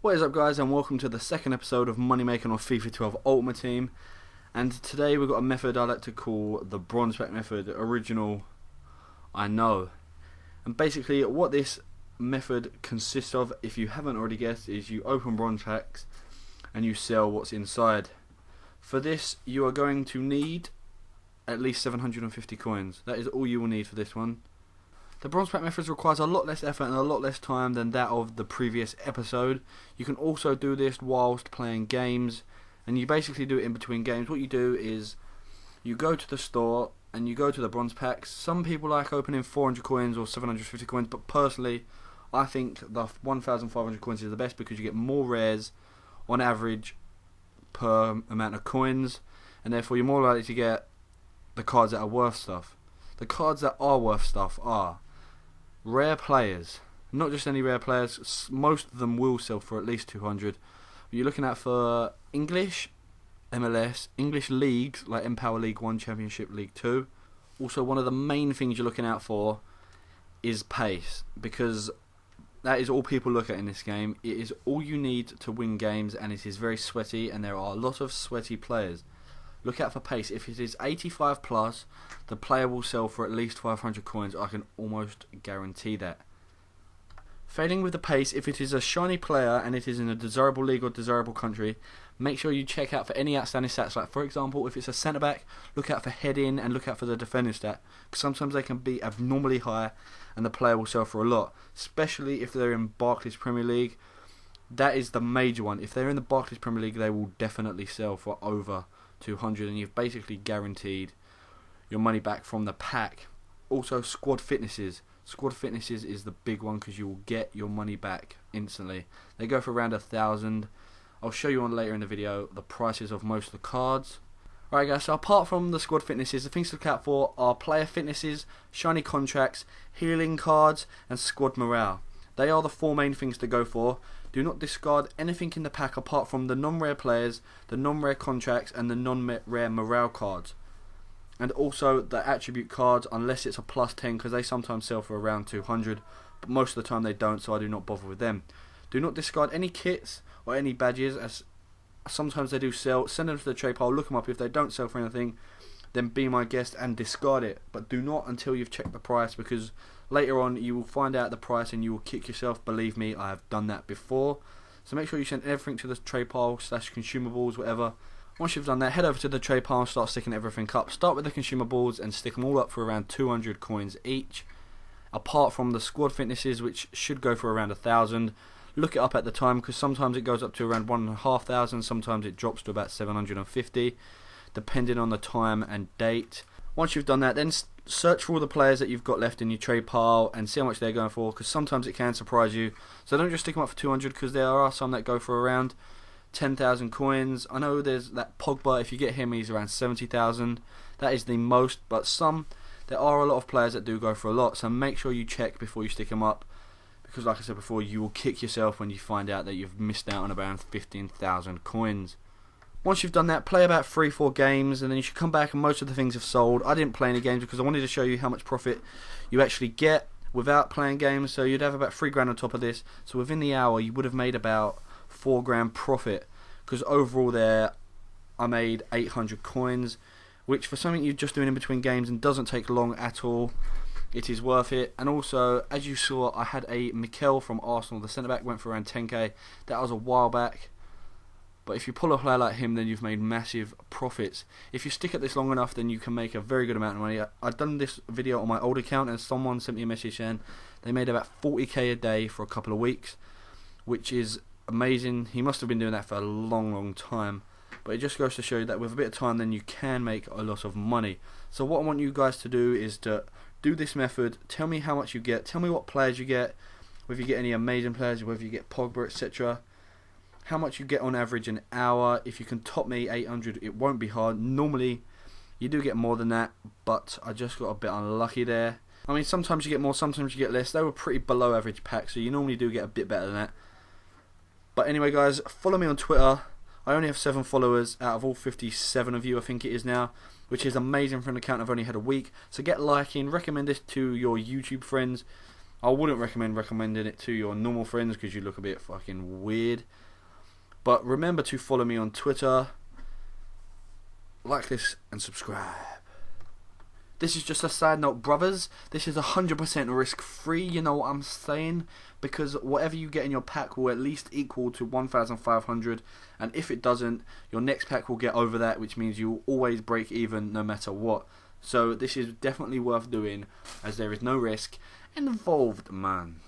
What is up, guys, and welcome to the second episode of Money Making on FIFA12 Ultimate Team. And today we've got a method I like to call the bronze pack method. Original, I know. And basically what this method consists of, if you haven't already guessed, is you open bronze packs and you sell what's inside. For this you are going to need at least 750 coins. That is all you will need for this one. The bronze pack method requires a lot less effort and a lot less time than that of the previous episode. You can also do this whilst playing games, and you basically do it in between games. What you do is you go to the store and you go to the bronze packs. Some people like opening 400 coins or 750 coins, but personally I think the 1,500 coins is the best because you get more rares on average per amount of coins, and therefore you're more likely to get the cards that are worth stuff. The cards that are worth stuff are rare players, not just any rare players. Most of them will sell for at least 200. You're looking at for English, MLS, English leagues like Empower League 1, Championship League 2. Also, one of the main things you're looking out for is pace, because that is all people look at in this game. It is all you need to win games, and it is very sweaty, and there are a lot of sweaty players. Look out for pace. If it is 85 plus, the player will sell for at least 500 coins. I can almost guarantee that. Failing with the pace, if it is a shiny player and it is in a desirable league or desirable country, make sure you check out for any outstanding stats. Like, for example, if it's a centre back, look out for head-in and look out for the defending stat, because sometimes they can be abnormally high and the player will sell for a lot, especially if they're in Barclays Premier League. That is the major one. If they're in the Barclays Premier League, they will definitely sell for over 200, and you've basically guaranteed your money back from the pack. Also, squad fitnesses. Squad fitnesses is the big one because you will get your money back instantly. They go for around 1,000. I'll show you on later in the video the prices of most of the cards. Alright guys, so apart from the squad fitnesses, the things to look out for are player fitnesses, shiny contracts, healing cards, and squad morale. They are the four main things to go for. Do not discard anything in the pack apart from the non-rare players, the non-rare contracts, and the non-rare morale cards. And also the attribute cards, unless it's a plus 10, because they sometimes sell for around 200, but most of the time they don't, so I do not bother with them. Do not discard any kits or any badges, as sometimes they do sell. Send them to the trade pile, look them up. If they don't sell for anything, then be my guest and discard it. But do not until you've checked the price, because later on you will find out the price and you will kick yourself. Believe me, I have done that before. So make sure you send everything to the trade pile / consumables, whatever. Once you've done that, head over to the trade pile and start sticking everything up. Start with the consumables and stick them all up for around 200 coins each. Apart from the squad fitnesses, which should go for around 1,000. Look it up at the time, because sometimes it goes up to around 1,500, sometimes it drops to about 750, depending on the time and date. Once you've done that, then search for all the players that you've got left in your trade pile and see how much they're going for, because sometimes it can surprise you. So don't just stick them up for 200, because there are some that go for around 10,000 coins. I know there's that Pogba, if you get him, he's around 70,000. That is the most, but there are a lot of players that do go for a lot, so make sure you check before you stick them up, because like I said before, you will kick yourself when you find out that you've missed out on around 15,000 coins. Once you've done that, play about 3-4 games, and then you should come back and most of the things have sold. I didn't play any games because I wanted to show you how much profit you actually get without playing games. So you'd have about 3 grand on top of this. So within the hour you would have made about 4 grand profit, because overall there I made 800 coins, which for something you're just doing in between games and doesn't take long at all, it is worth it. And also, as you saw, I had a Mikel from Arsenal, the centre back, went for around 10k. That was a while back. But if you pull a player like him, then you've made massive profits. If you stick at this long enough, then you can make a very good amount of money. I've done this video on my old account, and someone sent me a message saying they made about 40k a day for a couple of weeks, which is amazing. He must have been doing that for a long time. But it just goes to show you that with a bit of time, then you can make a lot of money. So what I want you guys to do is to do this method. Tell me how much you get. Tell me what players you get, whether you get any amazing players, whether you get Pogba, etc. How much you get on average an hour. If you can top me 800, it won't be hard. Normally you do get more than that, but I just got a bit unlucky there. I mean, sometimes you get more, sometimes you get less. They were pretty below average packs, so you normally do get a bit better than that. But anyway guys, follow me on Twitter. I only have 7 followers out of all 57 of you, I think it is now, which is amazing for an account I've only had a week. So get liking, recommend this to your YouTube friends, I wouldn't recommending it to your normal friends because you look a bit fucking weird. But remember to follow me on Twitter, like this, and subscribe. This is just a side note, brothers. This is 100% risk free, you know what I'm saying? Because whatever you get in your pack will at least equal to 1,500. And if it doesn't, your next pack will get over that, which means you will always break even no matter what. So this is definitely worth doing, as there is no risk involved, man.